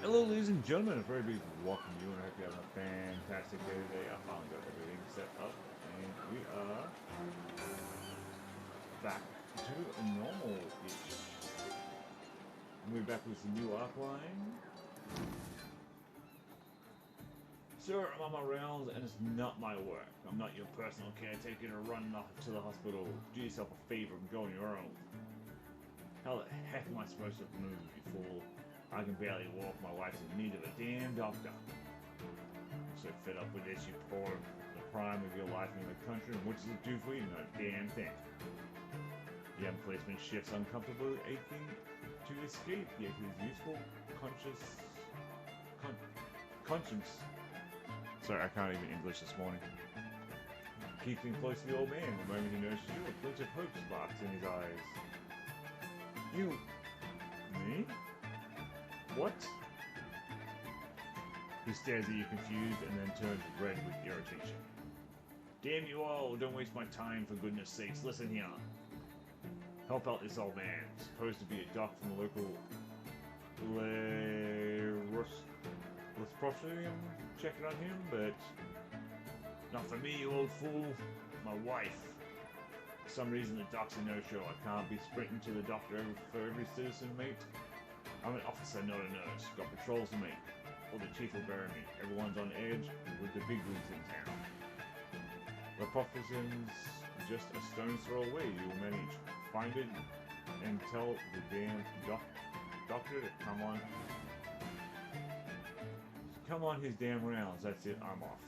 Hello, ladies and gentlemen. A very big welcome to you, and I hope you're having a fantastic day today. I finally got everything set up, and we are back to normal-ish. We're back with some new Arcane. Sir, I'm on my rounds, and it's not my work. I'm not your personal caretaker to run off to the hospital. Do yourself a favor and go on your own. How the heck am I supposed to move before I can barely walk? My wife's in need of a damn doctor. I'm so fed up with this. You pour the prime of your life into the country, and what does it do for you? Not a damn thing. You have placement shifts uncomfortably aching to escape, yet his useful conscience. Sorry, I can't even English this morning. Keeps him close to the old man. The moment he notices you, a glint of hope sparks in his eyes. You... Me? What? He stares at you confused and then turns red with irritation. Damn you all, don't waste my time, for goodness sakes. Listen here. Help out this old man. Supposed to be a doc from the local leprechaun. Checking on him, but not for me, you old fool. My wife. For some reason the doc's a no-show. I can't be sprinting to the doctor for every citizen, mate. I'm an officer, not a nurse. Got patrols to make. Or the chief will bury me. Everyone's on edge with the big wigs in town. The profession's just a stone's throw away. You'll manage. Find it and tell the damn doctor to come on his damn rounds. That's it, I'm off.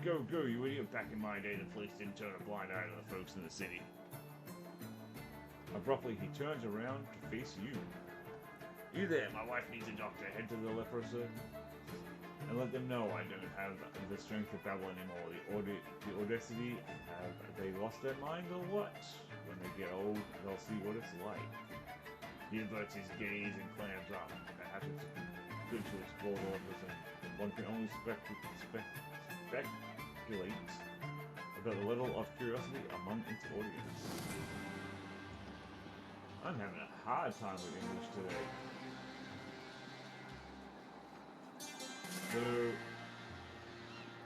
Go, go, you idiot. Back in my day, the police didn't turn a blind eye to the folks in the city. Abruptly, he turns around to face you. You there, my wife needs a doctor. Head to the leprechaun and let them know I don't have the strength to babble anymore. The audacity, have they lost their minds or what? When they get old, they'll see what it's like. He averts his gaze and clams up. Perhaps it's good to explore the leprechaun. One can only speculate about the level of curiosity among its audience. I'm having a hard time with English today. So,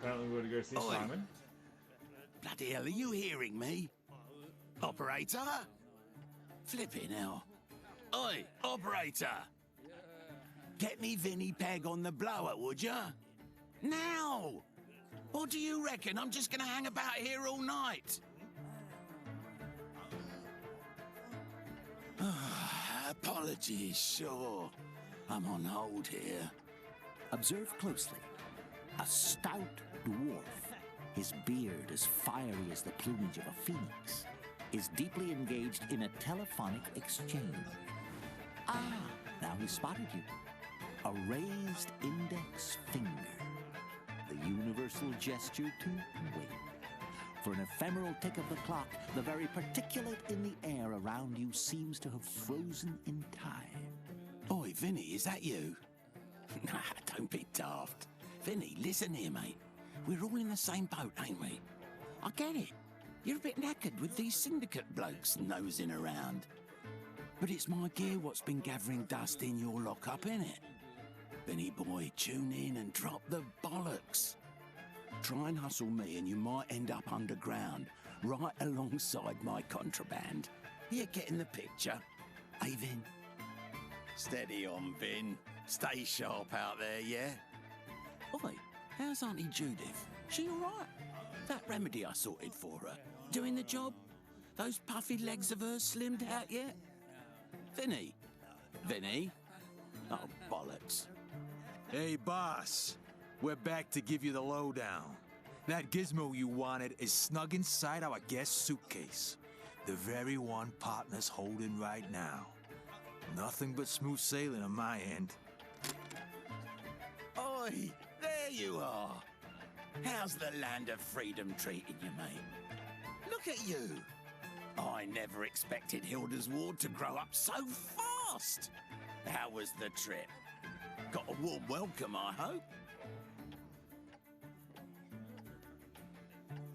apparently we're going to go see Simon. Bloody hell, are you hearing me? Operator? Flipping hell. Oi, operator! Get me Vinny Peg on the blower, would ya? Now! Or do you reckon I'm just gonna hang about here all night? Apologies, sure. I'm on hold here. Observe closely. A stout dwarf, his beard as fiery as the plumage of a phoenix, is deeply engaged in a telephonic exchange. Ah, now he spotted you. A raised index finger. The universal gesture to wait. For an ephemeral tick of the clock, the very particulate in the air around you seems to have frozen in time. Oi, Vinny, is that you? Nah, don't be daft. Vinny, listen here, mate. We're all in the same boat, ain't we? I get it. You're a bit knackered with these syndicate blokes nosing around. But it's my gear what's been gathering dust in your lockup, innit? Vinny boy, tune in and drop the bollocks. Try and hustle me and you might end up underground, right alongside my contraband. You're getting the picture. Hey, Vin? Steady on, Vin. Stay sharp out there, yeah? Oi, how's Auntie Judith? She all right? That remedy I sorted for her, doing the job? Those puffy legs of hers slimmed out yet? Vinny? Vinny? Oh, bollocks. Hey, boss. We're back to give you the lowdown. That gizmo you wanted is snug inside our guest suitcase. The very one partner's holding right now. Nothing but smooth sailing on my end. Oi, there you are. How's the land of freedom treating you, mate? Look at you. I never expected Hilda's ward to grow up so fast. How was the trip? Got a warm welcome, I hope.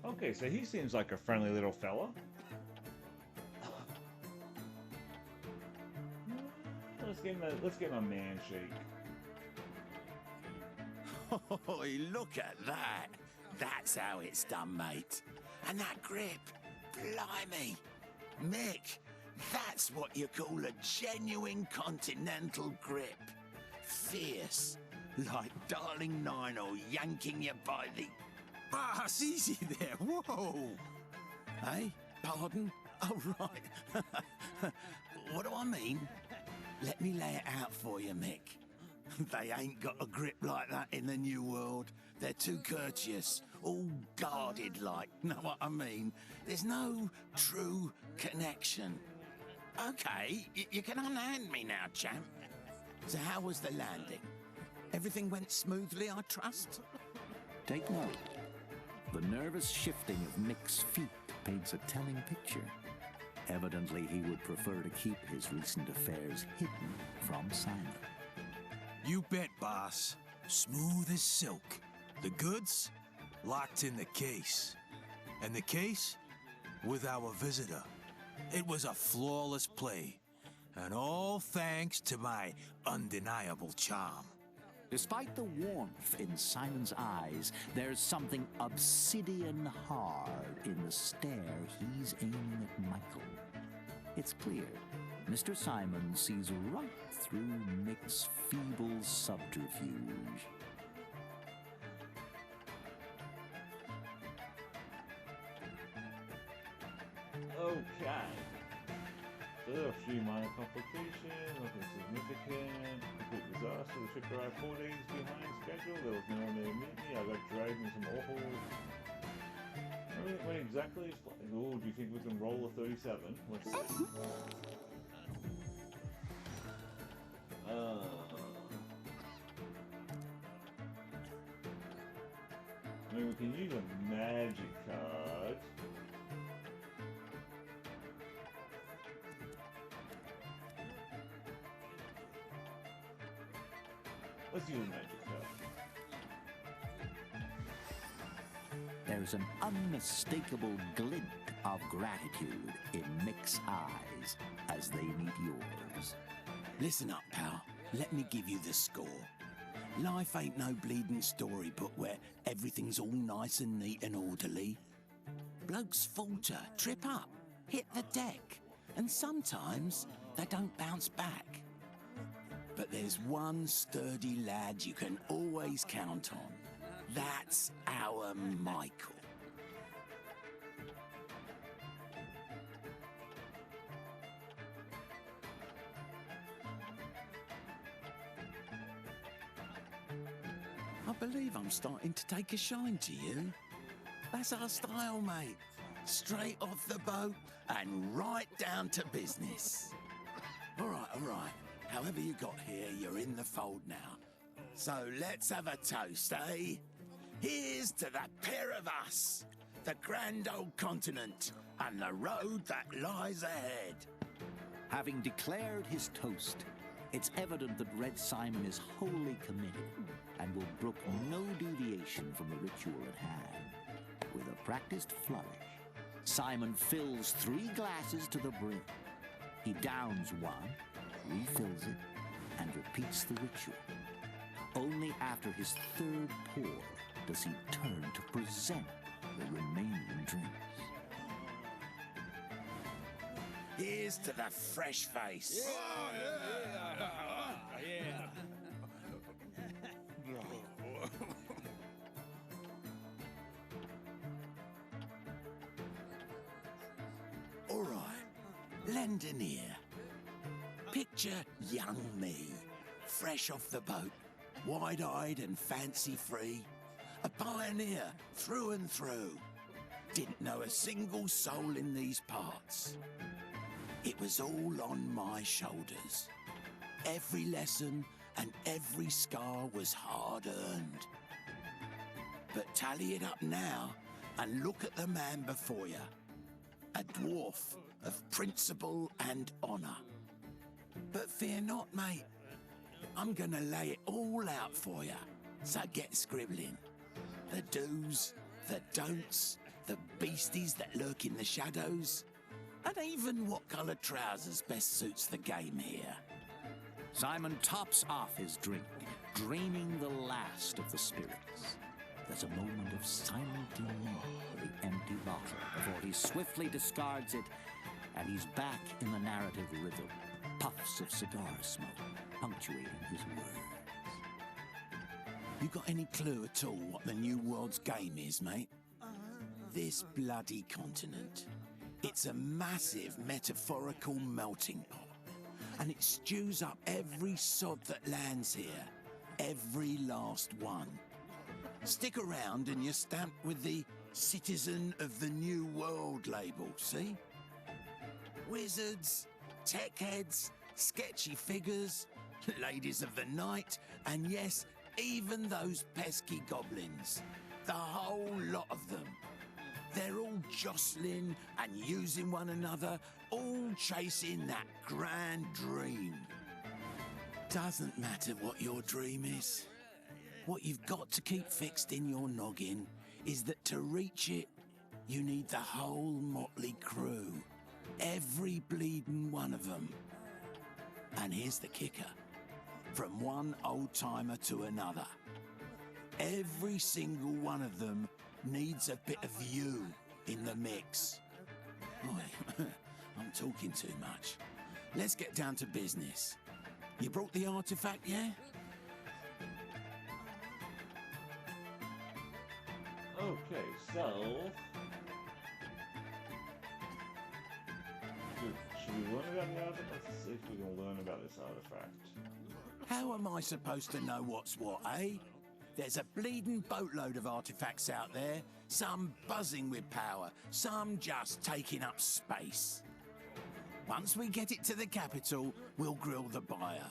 Okay, so he seems like a friendly little fella. Let's give him a man shake. Oh, look at that. That's how it's done, mate. And that grip, blimey. Mick, that's what you call a genuine continental grip. Fierce, like Darling Nine-All yanking you by the... Boss, easy there. Whoa. Hey, pardon? Oh, right. What do I mean? Let me lay it out for you, Mick. They ain't got a grip like that in the New World. They're too courteous, all guarded like, know what I mean? There's no true connection. Okay, you can unhand me now, champ. So how was the landing? Everything went smoothly, I trust? Take note. The nervous shifting of Mick's feet paints a telling picture. Evidently, he would prefer to keep his recent affairs hidden from Simon. You bet, boss. Smooth as silk. The goods locked in the case. And the case with our visitor. It was a flawless play. And all thanks to my undeniable charm. Despite the warmth in Simon's eyes, there's something obsidian hard in the stare he's aiming at Michael. It's clear, Mr. Simon sees right through Mick's feeble subterfuge. Okay. So there are a few minor complications, nothing significant. Complete disaster. The ship arrived 4 days behind schedule. There was no one there to meet me. I got dragged into some awful... When exactly? Oh, do you think we can roll a 37? Let's see. I mean, we can use a magic card. Let's use a magic card. There's an unmistakable glint of gratitude in Mick's eyes as they meet yours. Listen up, pal. Let me give you the score. Life ain't no bleeding storybook where everything's all nice and neat and orderly. Blokes falter, trip up, hit the deck, and sometimes they don't bounce back. But there's one sturdy lad you can always count on. That's our Michael. I believe I'm starting to take a shine to you. That's our style, mate. Straight off the boat and right down to business. All right. However you got here, you're in the fold now. So let's have a toast, eh? Here's to the pair of us, the grand old continent, and the road that lies ahead. Having declared his toast, it's evident that Red Simon is wholly committed and will brook no deviation from the ritual at hand. With a practiced flourish, Simon fills 3 glasses to the brim. He downs one, refills it, and repeats the ritual. Only after his 3rd pour does he turn to present the remaining drinks. Here's to the fresh face. All right, lend an ear. Picture young me, fresh off the boat, wide-eyed and fancy-free. A pioneer through and through. Didn't know a single soul in these parts. It was all on my shoulders. Every lesson and every scar was hard-earned. But tally it up now and look at the man before you. A dwarf of principle and honour. But fear not, mate. I'm gonna lay it all out for you. So get scribbling. The do's, the don'ts, the beasties that lurk in the shadows, and even what colour trousers best suits the game here. Simon tops off his drink, draining the last of the spirits. There's a moment of silent longing for the empty bottle before he swiftly discards it, and he's back in the narrative rhythm, puffs of cigar smoke punctuating his words. You got any clue at all what the New World's game is, mate? This bloody continent. It's a massive metaphorical melting pot. And it stews up every sod that lands here. Every last one. Stick around and you're stamped with the Citizen of the New World label, see? Wizards, tech heads, sketchy figures, ladies of the night, and yes, even those pesky goblins. The whole lot of them. They're all jostling and using one another, all chasing that grand dream. Doesn't matter what your dream is. What you've got to keep fixed in your noggin is that to reach it, you need the whole motley crew. Every bleeding one of them. And here's the kicker. From one old-timer to another. Every single one of them needs a bit of you in the mix. Oi, I'm talking too much. Let's get down to business. You brought the artifact, yeah? Okay, so... Should we learn about the artifact? Let's see if we can learn about this artifact. How am I supposed to know what's what, eh? There's a bleeding boatload of artifacts out there, some buzzing with power, some just taking up space. Once we get it to the capital, we'll grill the buyer.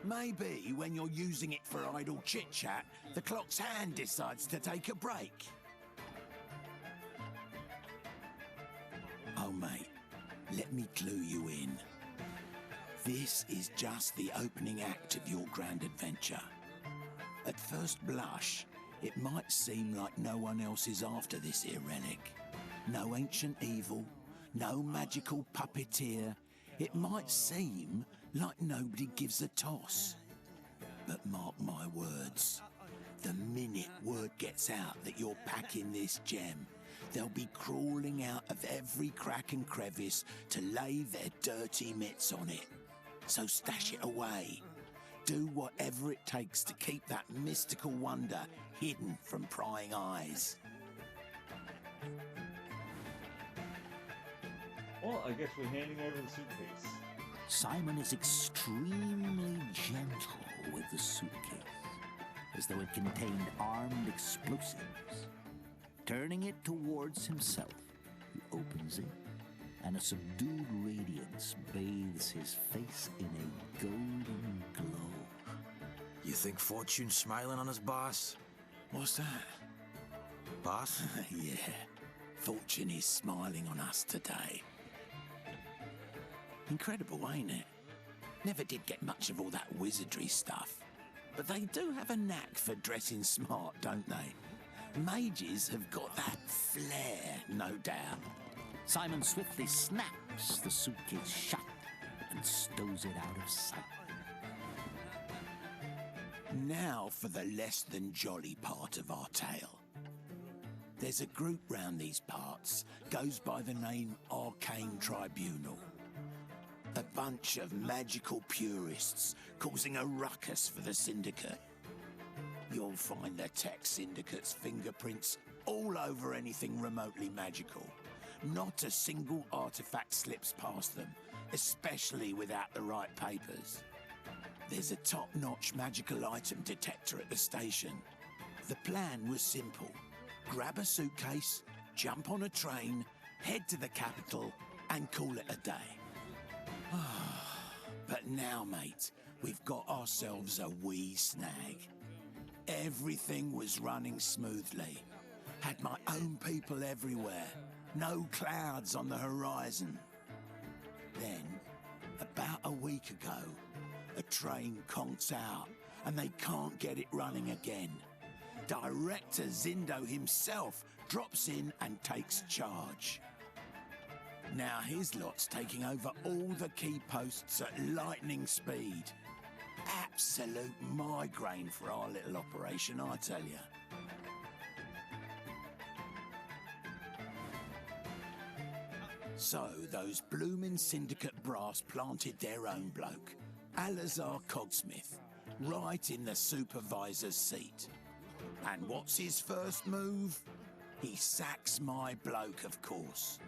Maybe when you're using it for idle chit-chat, the clock's hand decides to take a break. Oh, mate, let me clue you in. This is just the opening act of your grand adventure. At first blush, it might seem like no one else is after this here relic. No ancient evil, no magical puppeteer. It might seem like nobody gives a toss. But mark my words, the minute word gets out that you're packing this gem, they'll be crawling out of every crack and crevice to lay their dirty mitts on it. So stash it away. Do whatever it takes to keep that mystical wonder hidden from prying eyes. Well, I guess we're handing over the suitcase. Simon is extremely gentle with the suitcase, as though it contained armed explosives. Turning it towards himself, he opens it, and a subdued radiance bathes his face in a golden glow. You think Fortune's smiling on us, boss? What's that? Boss? Yeah, Fortune is smiling on us today. Incredible, ain't it? Never did get much of all that wizardry stuff. But they do have a knack for dressing smart, don't they? Mages have got that flair, no doubt. Simon swiftly snaps the suitcase shut and stows it out of sight. Now for the less than jolly part of our tale. There's a group round these parts, goes by the name Arcane Tribunal. A bunch of magical purists causing a ruckus for the Syndicate. You'll find the Tech Syndicate's fingerprints all over anything remotely magical. Not a single artifact slips past them, especially without the right papers. There's a top-notch magical item detector at the station. The plan was simple. Grab a suitcase, jump on a train, head to the capital, and call it a day. But now, mate, we've got ourselves a wee snag. Everything was running smoothly. Had my own people everywhere. No clouds on the horizon. Then, about a week ago, a train conks out and they can't get it running again. Director Zindo himself drops in and takes charge. Now his lot's taking over all the key posts at lightning speed. absolute migraine for our little operation, I tell you. So, those bloomin' syndicate brass planted their own bloke, Alazar Cogsmith, right in the supervisor's seat. And what's his first move? He sacks my bloke, of course.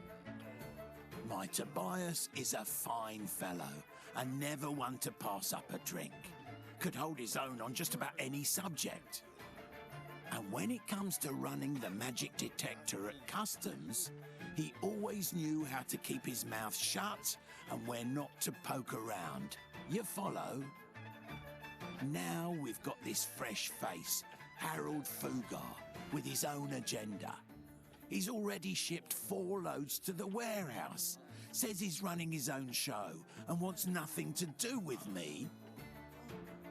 My Tobias is a fine fellow, and never one to pass up a drink. Could hold his own on just about any subject. And when it comes to running the magic detector at customs, he always knew how to keep his mouth shut and where not to poke around. You follow? Now we've got this fresh face, Harold Fugar, with his own agenda. He's already shipped 4 loads to the warehouse, says he's running his own show and wants nothing to do with me.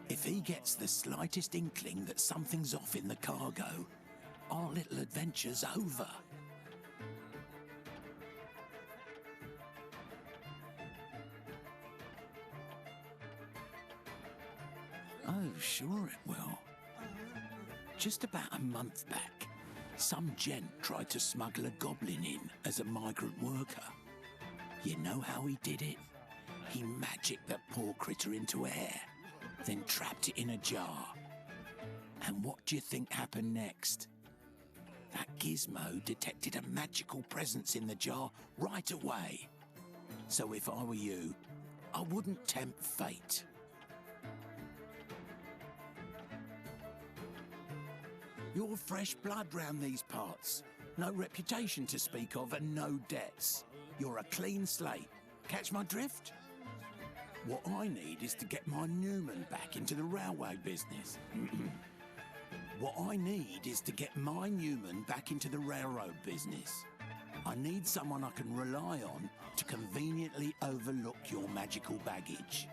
If he gets the slightest inkling that something's off in the cargo, our little adventure's over. Oh, sure it will. Just about a month back, some gent tried to smuggle a goblin in as a migrant worker. You know how he did it? He magicked that poor critter into air, then trapped it in a jar. And what do you think happened next? That gizmo detected a magical presence in the jar right away. So if I were you, I wouldn't tempt fate. You're fresh blood round these parts. No reputation to speak of and no debts. You're a clean slate. Catch my drift? What I need is to get my Newman back into the railway business. What I need is to get my Newman back into the railroad business. I need someone I can rely on to conveniently overlook your magical baggage.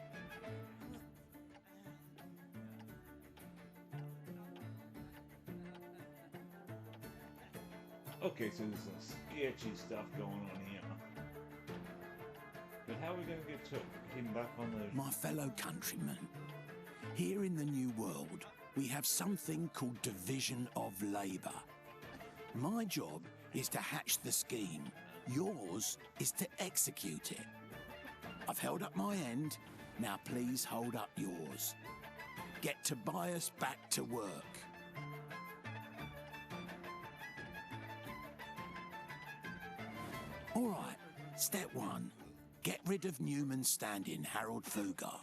Okay, so there's some sketchy stuff going on here. But how are we going to get him back on the... My fellow countrymen, here in the New World, we have something called division of labour. My job is to hatch the scheme. Yours is to execute it. I've held up my end, now please hold up yours. Get Tobias back to work. All right, step 1. Get rid of Newman's stand-in, Harold Fugar,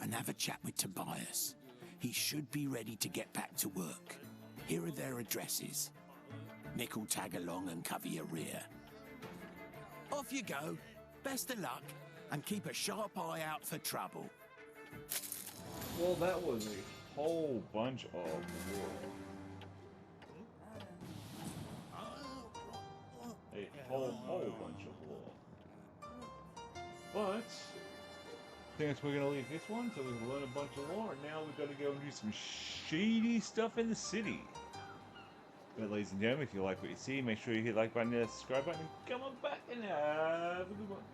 and have a chat with Tobias. He should be ready to get back to work. Here are their addresses. Nick will tag along and cover your rear. Off you go. Best of luck, and keep a sharp eye out for trouble. Well, that was a whole bunch of work. A whole bunch of lore. But I think we're gonna leave this one so we can learn a bunch of lore. And now we've got to go and do some shady stuff in the city. But ladies and gentlemen, if you like what you see, make sure you hit the like button and the subscribe button. And come on back and have a good one.